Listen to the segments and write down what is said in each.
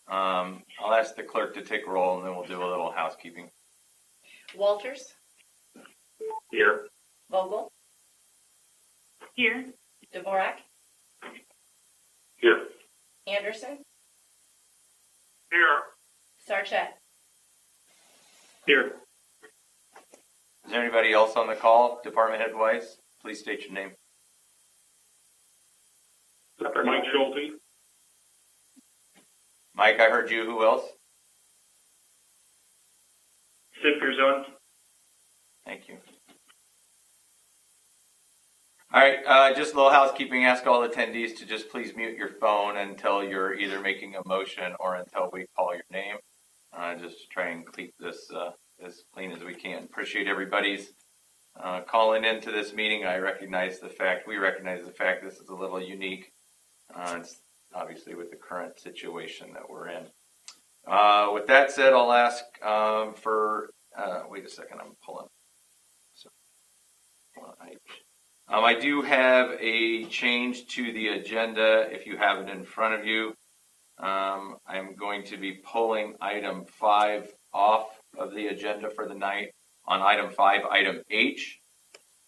I'll ask the clerk to take roll, and then we'll do a little housekeeping. Walters. Here. Vogel. Here. Dvorak. Here. Anderson. Here. Sarchet. Here. Is there anybody else on the call, department head wise? Please state your name. Mike Schulte. Mike, I heard you. Who else? Sid Pierzon. Thank you. All right, just a little housekeeping. Ask all attendees to just please mute your phone until you're either making a motion or until we call your name. Just to try and keep this as clean as we can. Appreciate everybody's calling into this meeting. We recognize the fact this is a little unique. It's obviously with the current situation that we're in. With that said, I'll ask for, wait a second, I'm pulling. I do have a change to the agenda if you have it in front of you. I'm going to be pulling item 5 off of the agenda for the night. On item 5, item H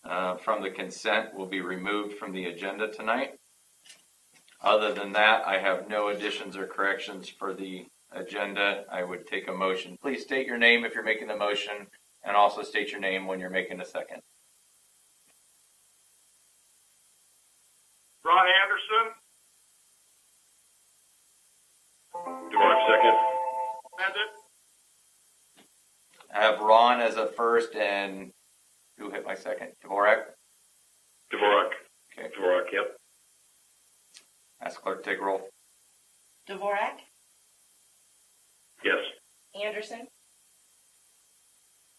from the consent will be removed from the agenda tonight. Other than that, I have no additions or corrections for the agenda. I would take a motion. Please state your name if you're making the motion, and also state your name when you're making a second. Ron Anderson. Dvorak second. Amended. I have Ron as a first, and who hit my second? Dvorak? Dvorak. Okay. Dvorak, yep. Ask clerk to take roll. Dvorak. Yes. Anderson.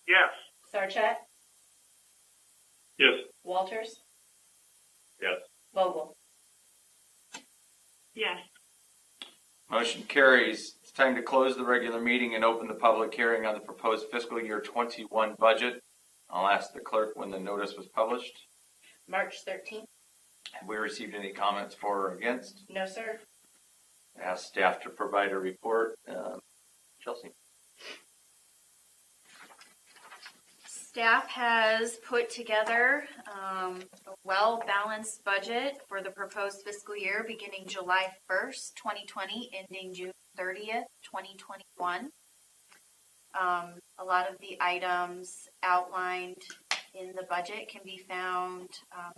Yes. Sarchet. Yes. Walters. Yes. Vogel. Yes. Motion carries. It's time to close the regular meeting and open the public hearing on the proposed fiscal year 21 budget. I'll ask the clerk when the notice was published. March 13th. Have we received any comments for or against? No, sir. Ask staff to provide a report. Chelsea. Staff has put together a well-balanced budget for the proposed fiscal year beginning July 1st, 2020, ending June 30th, 2021. A lot of the items outlined in the budget can be found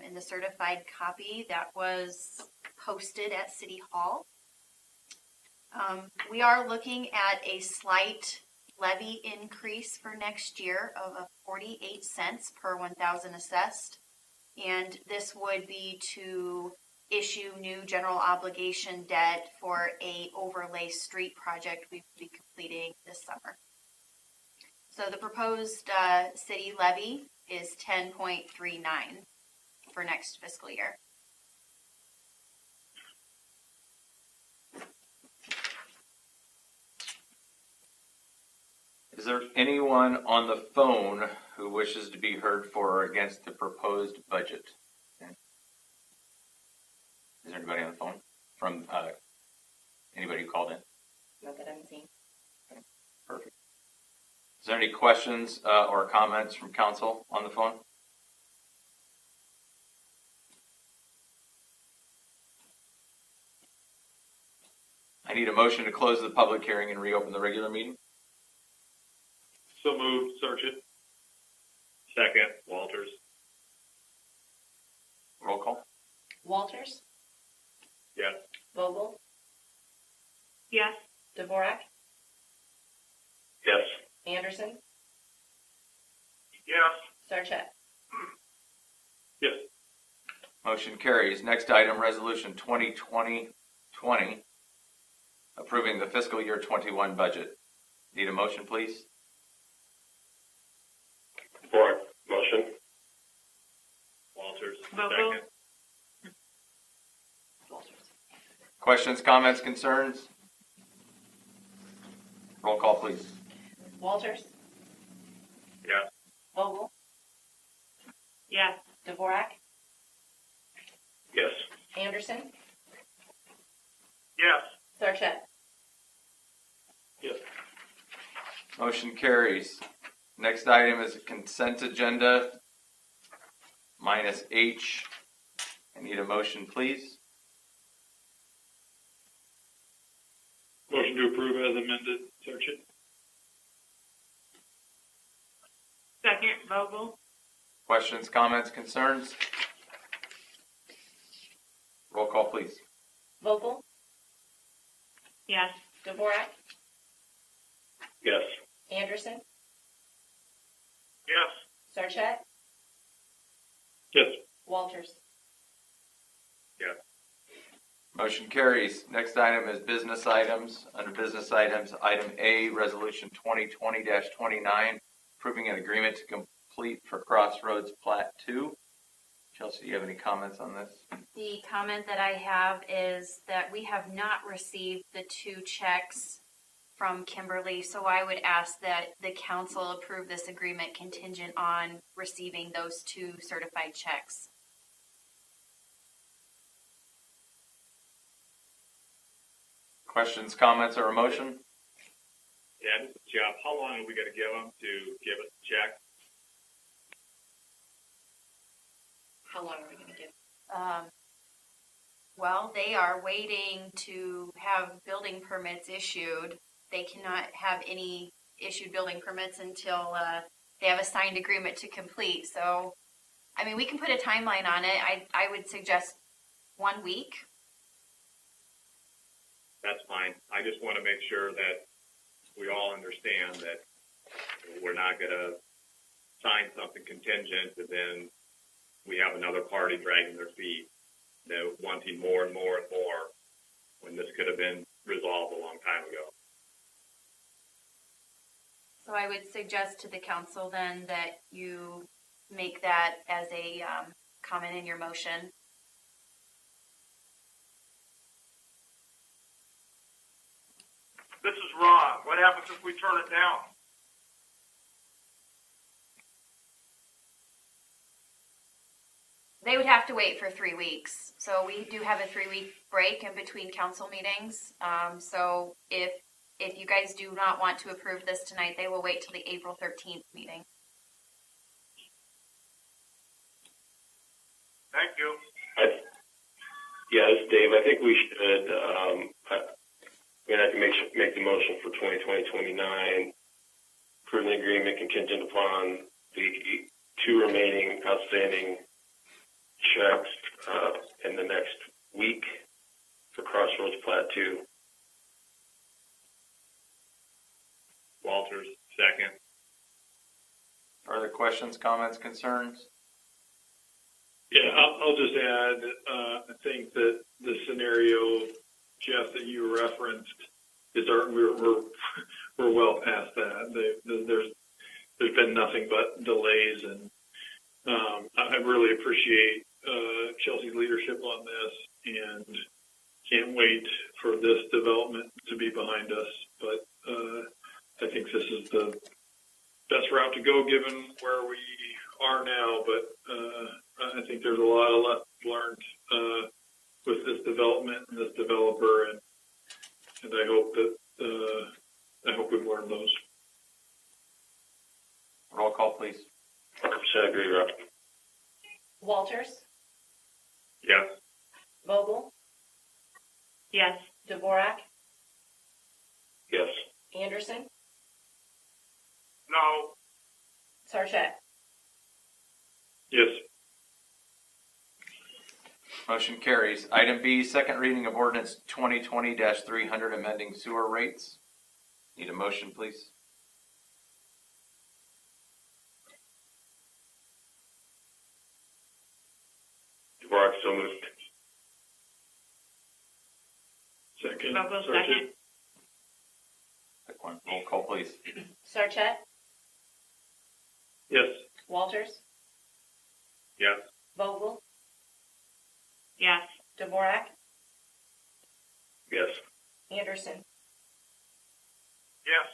in the certified copy that was posted at City Hall. We are looking at a slight levy increase for next year of 48 cents per 1,000 assessed, and this would be to issue new general obligation debt for a overlay street project we will be completing this summer. So the proposed city levy is 10.39 for next fiscal year. Is there anyone on the phone who wishes to be heard for or against the proposed budget? Okay. Is there anybody on the phone from anybody who called in? Not that I'm seeing. Okay. Perfect. Is there any questions or comments from council on the phone? I need a motion to close the public hearing and reopen the regular meeting. So moved. Sarchet. Second. Walters. Roll call. Walters. Yes. Vogel. Yes. Dvorak. Yes. Anderson. Yes. Sarchet. Yes. Motion carries. Next item, resolution 2020-20, approving the fiscal year 21 budget. Need a motion, please? Dvorak. Motion. Walters. Vogel. Second. Walters. Questions, comments, concerns? Roll call, please. Walters. Yes. Vogel. Yes. Dvorak. Yes. Anderson. Yes. Sarchet. Motion carries. Next item is a consent agenda, minus H. I need a motion, please. Motion to approve as amended, Sarchet. Second, Vogel. Questions, comments, concerns? Roll call, please. Vogel, Yes. Dvorak, Yes. Anderson, Yes. Sarchet, Yes. Walters. Yes. Motion carries. Next item is business items. Under business items, item A, resolution 2020-29, approving an agreement to complete for Crossroads Plat 2. Chelsea, do you have any comments on this? The comment that I have is that we have not received the 2 checks from Kimberly, so I would ask that the council approve this agreement contingent on receiving those 2 certified checks. Questions, comments, or a motion? Yeah, this is Jeff. How long are we going to give them to give us a check? How long are we going to give? Well, they are waiting to have building permits issued. They cannot have any issued building permits until they have a signed agreement to complete. So, I mean, we can put a timeline on it. I would suggest 1 week. That's fine. I just want to make sure that we all understand that we're not going to sign something contingent and then we have another party dragging their feet, wanting more and more and more when this could have been resolved a long time ago. So I would suggest to the council then that you make that as a comment in your motion. This is Ron. What happens if we turn it down? They would have to wait for 3 weeks. So we do have a 3-week break in between council meetings. So if you guys do not want to approve this tonight, they will wait till the April 13th meeting. Thank you. Yeah, this is Dave. I think we should, I can make the motion for 2020-29, approve the agreement contingent upon the 2 remaining outstanding checks in the next week for Crossroads Plat 2. Walters, second. Further questions, comments, concerns? Yeah, I'll just add, I think that the scenario, Jeff, that you referenced is we're well past that. There's been nothing but delays, and I really appreciate Chelsea's leadership on this, and can't wait for this development to be behind us. But I think this is the best route to go given where we are now. But I think there's a lot of lessons learned with this development and this developer, and I hope that we've learned those. Roll call, please. 100% agree, Rob. Walters, Yes. Vogel, Yes. Dvorak, Yes. Anderson, No. Sarchet. Yes. Motion carries. Item B, second reading of ordinance 2020-300, amending sewer rates. Need a motion, please? Dvorak, so moved. Second. Vogel, Sarchet. second. Quick one. Roll call, please. Sarchet, Yes. Walters, Yes. Vogel, Yes. Dvorak, Yes. Anderson. Yes.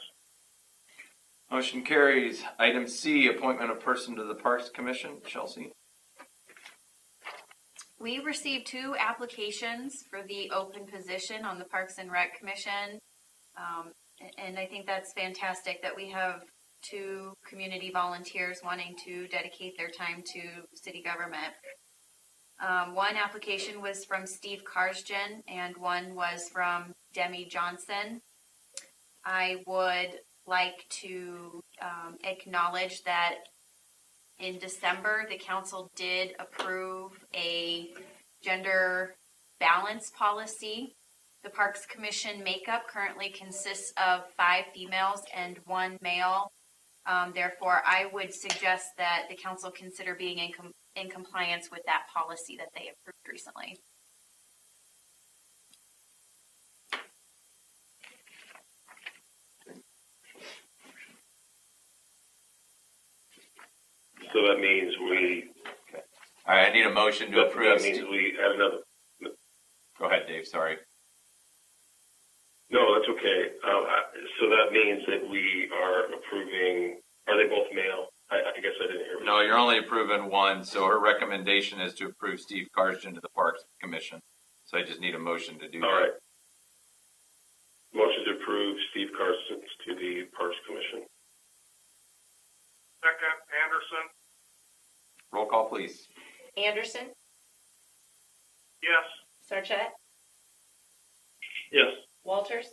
Motion carries. Item C, appointment of person to the Parks Commission. Chelsea? We received 2 applications for the open position on the Parks and Rec Commission. And I think that's fantastic that we have 2 community volunteers wanting to dedicate their time to city government. One application was from Steve Karsgen and one was from Demi Johnson. I would like to acknowledge that in December, the council did approve a gender balance policy. The Parks Commission makeup currently consists of 5 females and 1 male. Therefore, I would suggest that the council consider being in compliance with that policy that they approved recently. So that means we, All right, I need a motion to approve. that means we add another, Go ahead, Dave, sorry. no, that's okay. So that means that we are approving, are they both male? I guess I didn't hear. No, you're only approving 1, so her recommendation is to approve Steve Karsgen to the Parks Commission. So I just need a motion to do that. All right. Motion to approve Steve Carson to the Parks Commission. Second, Anderson. Roll call, please. Anderson, Yes. Sarchet, Yes. Walters,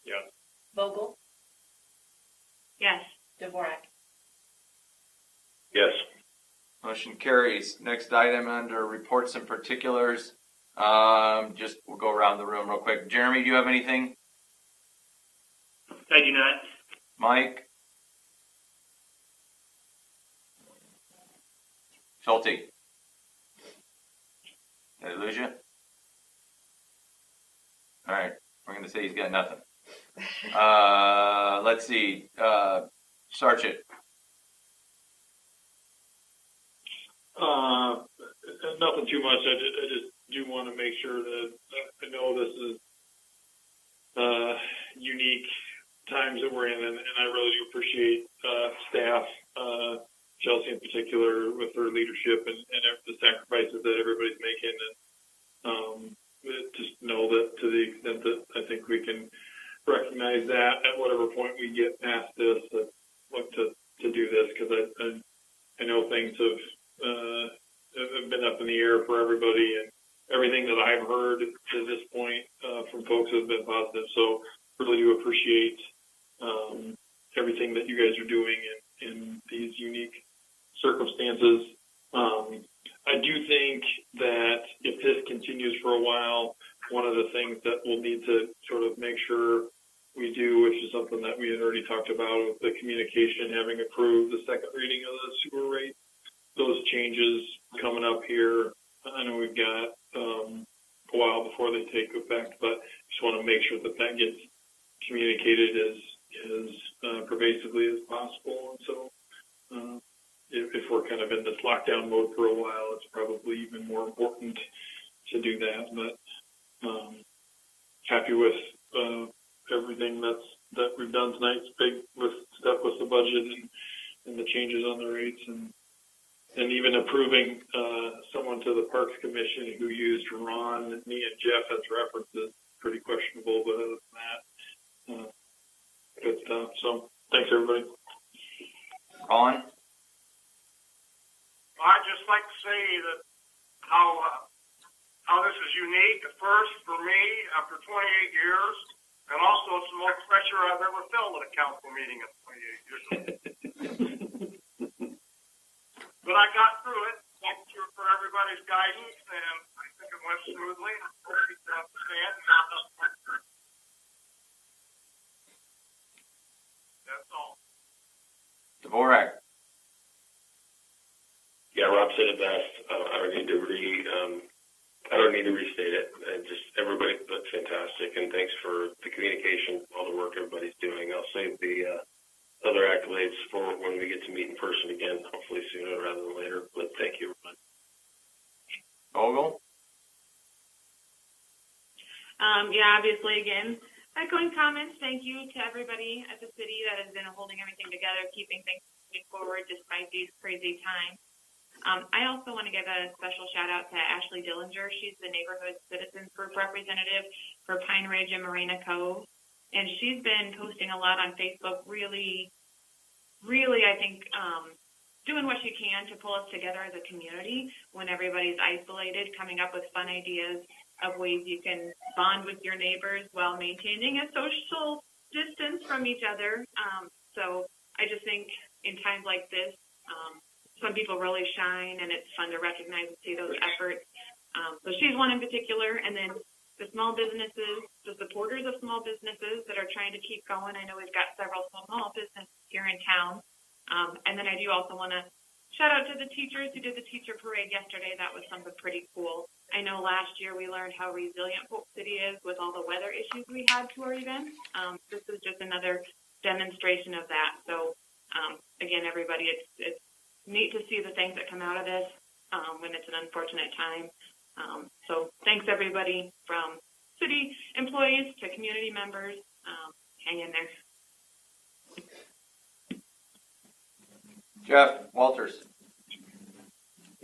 Yes. Vogel, Yes. Dvorak. Yes. Motion carries. Next item under reports and particulars. We'll go around the room real quick. Jeremy, do you have anything? I do not. Mike? Schulte? Did I lose you? All right. We're going to say he's got nothing. Let's see. Sargent? Nothing too much. I just do want to make sure that I know this is unique times that we're in, and I really do appreciate staff, Chelsea in particular, with her leadership and the sacrifices that everybody's making. And just know that to the extent that I think we can recognize that at whatever point we get past this, that look to do this, because I know things have been up in the air for everybody, and everything that I've heard to this point from folks has been positive. So really do appreciate everything that you guys are doing in these unique circumstances. I do think that if this continues for a while, one of the things that we'll need to sort of make sure we do, which is something that we had already talked about with the communication, having approved the second reading of the sewer rate, those changes coming up here. I know we've got a while before they take effect, but just want to make sure that that gets communicated as pervasively as possible. And so if we're kind of in this lockdown mode for a while, it's probably even more important to do that. But happy with everything that we've done tonight. It's big step with the budget and the changes on the rates, and even approving someone to the Parks Commission who used Ron, me, and Jeff as references. Pretty questionable, but other than that, good stuff. So thanks, everybody. Colin? I'd just like to say that how this is unique, the first for me after 28 years, and also it's the most pressure I've ever felt at a council meeting in 28 years. But I got through it. Thank you for everybody's guidance, and I think it went smoothly. That's all. Dvorak? Yeah, Rob said it best. I don't need to restate it. Just everybody looked fantastic, and thanks for the communication, all the work everybody's doing. I'll save the other accolades for when we get to meet in person again, hopefully sooner rather than later. But thank you, everyone. Vogel? Obviously, again, echoing comments. Thank you to everybody at the city that has been holding everything together, keeping things moving forward despite these crazy times. I also want to give a special shout out to Ashley Dillinger. She's the Neighborhood Citizens Group representative for Pine Ridge and Marina Cove. and she's been posting a lot on Facebook, really, I think, doing what she can to pull us together as a community when everybody's isolated, coming up with fun ideas of ways you can bond with your neighbors while maintaining a social distance from each other. So I just think in times like this, some people really shine, and it's fun to recognize and see those efforts. So she's one in particular, and then the small businesses, the supporters of small businesses that are trying to keep going. I know we've got several small businesses here in town. And then I do also want to shout out to the teachers who did the teacher parade yesterday. That was something pretty cool. I know last year we learned how resilient Polk City is with all the weather issues we had to our events. This is just another demonstration of that. So again, everybody, it's neat to see the things that come out of this when it's an unfortunate time. So thanks everybody, from city employees to community members. Hang in there. Jeff Walters.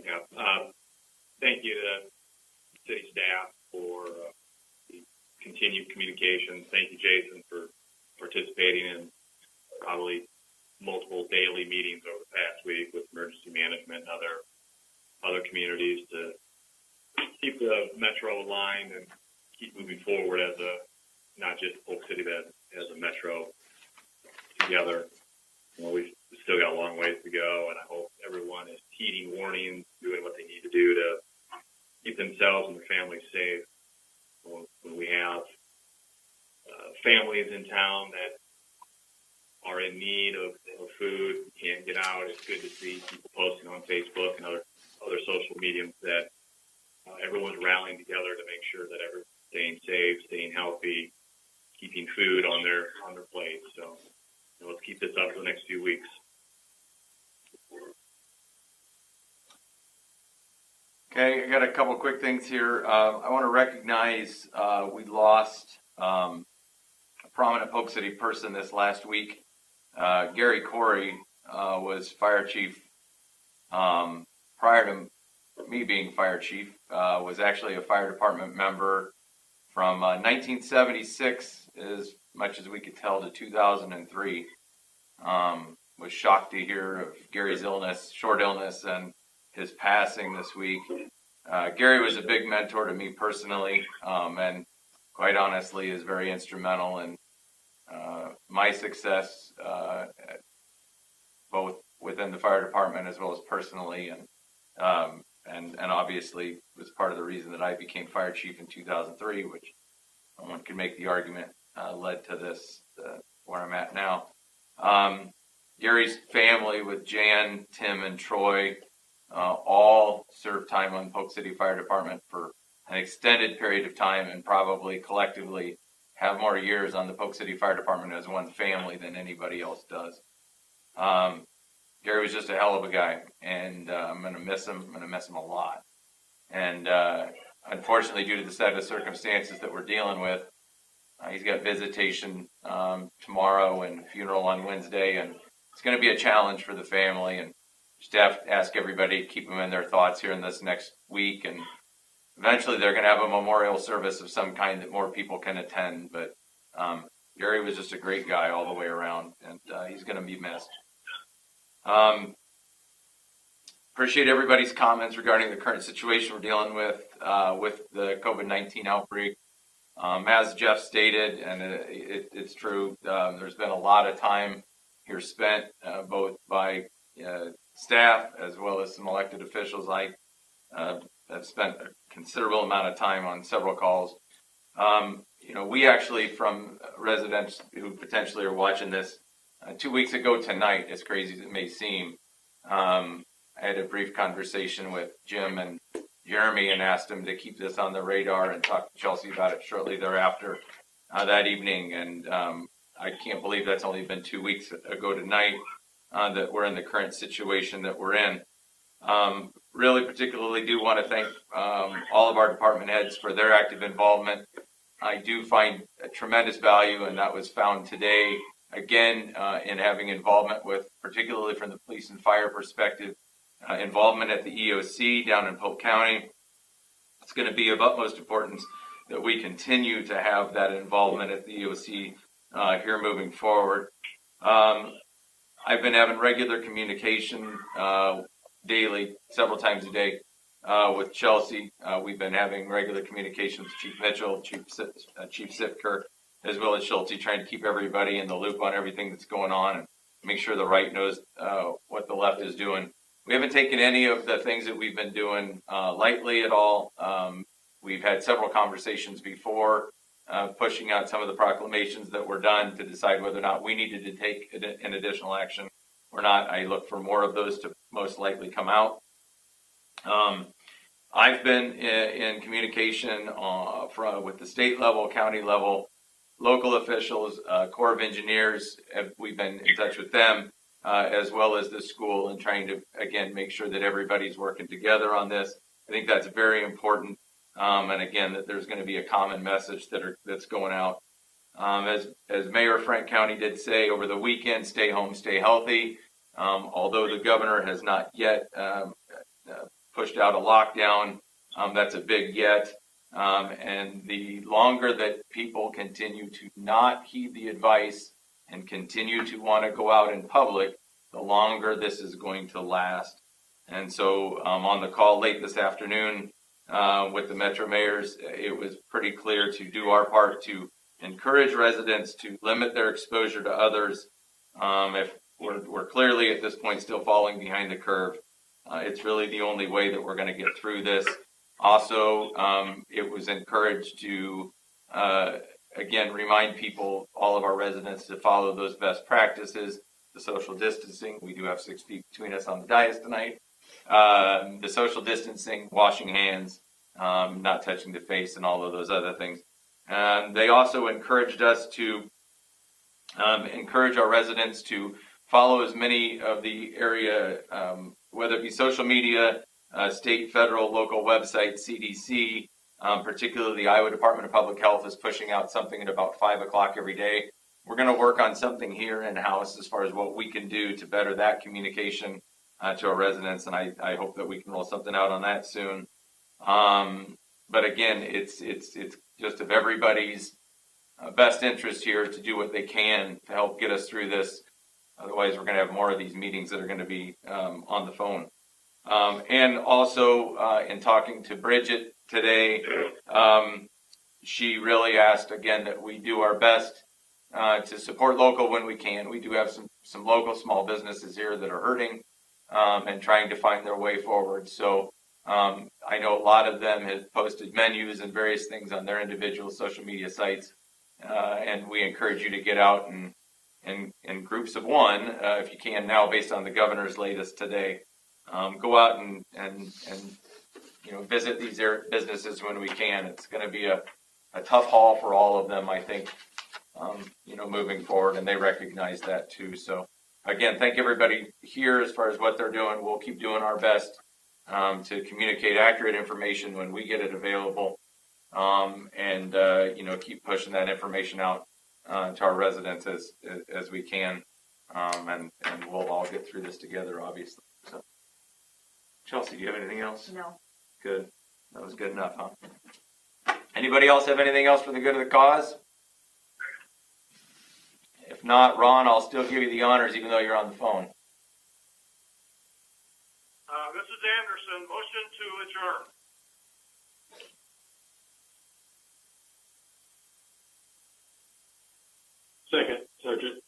Yeah, thank you to city staff for the continued communication. Thank you, Jason, for participating in probably multiple daily meetings over the past week with emergency management and other communities to keep the metro aligned and keep moving forward as not just Polk City, but as a metro together. We've still got a long ways to go, and I hope everyone is heeding warnings, doing what they need to do to keep themselves and their families safe. When we have families in town that are in need of food, can't get out, it's good to see people posting on Facebook and other social mediums that everyone's rallying together to make sure that everyone's staying safe, staying healthy, keeping food on their plate. So let's keep this up for the next few weeks. Okay, I got a couple quick things here. I want to recognize we lost a prominent Polk City person this last week. Gary Corey was fire chief prior to me being fire chief, was actually a fire department member from 1976, as much as we could tell, to 2003. Was shocked to hear of Gary's short illness, and his passing this week. Gary was a big mentor to me personally, and quite honestly is very instrumental in my success, both within the fire department as well as personally, and obviously was part of the reason that I became fire chief in 2003, which one could make the argument led to this, where I'm at now. Gary's family with Jan, Tim, and Troy all served time on Polk City Fire Department for an extended period of time, and probably collectively have more years on the Polk City Fire Department as one family than anybody else does. Gary was just a hell of a guy, and I'm going to miss him. I'm going to miss him a lot. And unfortunately, due to the set of circumstances that we're dealing with, he's got visitation tomorrow and funeral on Wednesday, and it's going to be a challenge for the family. And just have to ask everybody to keep them in their thoughts here in this next week. And eventually, they're going to have a memorial service of some kind that more people can attend. But Gary was just a great guy all the way around, and he's going to be missed. Appreciate everybody's comments regarding the current situation we're dealing with the COVID-19 outbreak. As Jeff stated, and it's true, there's been a lot of time here spent both by staff as well as some elected officials. I have spent a considerable amount of time on several calls. We actually, from residents who potentially are watching this, 2 weeks ago tonight, as crazy as it may seem, I had a brief conversation with Jim and Jeremy and asked them to keep this on the radar, and talked to Chelsea about it shortly thereafter that evening. And I can't believe that's only been 2 weeks ago tonight that we're in the current situation that we're in. Really particularly do want to thank all of our department heads for their active involvement. I do find a tremendous value, and that was found today, again, in having involvement with, particularly from the police and fire perspective, involvement at the EOC down in Polk County. It's going to be of utmost importance that we continue to have that involvement at the EOC here moving forward. I've been having regular communication daily, several times a day, with Chelsea. We've been having regular communications with Chief Mitchell, Chief Sitker, as well as Schulte, trying to keep everybody in the loop on everything that's going on and make sure the right knows what the left is doing. We haven't taken any of the things that we've been doing lightly at all. We've had several conversations before, pushing out some of the proclamations that were done to decide whether or not we needed to take an additional action or not. I look for more of those to most likely come out. I've been in communication with the state level, county level, local officials, Corps of Engineers. We've been in touch with them, as well as the school, and trying to, again, make sure that everybody's working together on this. I think that's very important. And again, that there's going to be a common message that's going out. As Mayor Frank County did say over the weekend, stay home, stay healthy. Although the governor has not yet pushed out a lockdown, that's a big yet. And the longer that people continue to not heed the advice and continue to want to go out in public, the longer this is going to last. And so on the call late this afternoon with the Metro mayors, it was pretty clear to do our part to encourage residents to limit their exposure to others. If we're clearly at this point still falling behind the curve, it's really the only way that we're going to get through this. Also, it was encouraged to, again, remind people, all of our residents, to follow those best practices, the social distancing. We do have 6 feet between us on the dais tonight. The social distancing, washing hands, not touching the face, and all of those other things. They also encouraged us to encourage our residents to follow as many of the area, whether it be social media, state, federal, local websites, CDC, particularly the Iowa Department of Public Health is pushing out something at about 5 o'clock every day. We're going to work on something here in-house as far as what we can do to better that communication to our residents, and I hope that we can roll something out on that soon. But again, it's just of everybody's best interest here to do what they can to help get us through this. Otherwise, we're going to have more of these meetings that are going to be on the phone. And also, in talking to Bridget today, she really asked, again, that we do our best to support local when we can. We do have some local small businesses here that are hurting and trying to find their way forward. So I know a lot of them have posted menus and various things on their individual social media sites. And we encourage you to get out and in groups of one, if you can now, based on the governor's latest today, go out and visit these businesses when we can. It's going to be a tough haul for all of them, I think, moving forward, and they recognize that too. So again, thank everybody here as far as what they're doing. We'll keep doing our best to communicate accurate information when we get it available, and keep pushing that information out to our residents as we can, and we'll all get through this together, obviously. So, Chelsea, do you have anything else? No. Good. That was good enough, huh? Anybody else have anything else for the good of the cause? If not, Ron, I'll still give you the honors even though you're on the phone. This is Anderson. Motion to adjourn. Second, Sergeant.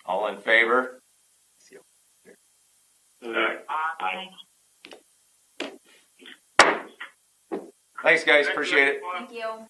All in favor? Aye. Thanks, guys. Appreciate it. Thank you.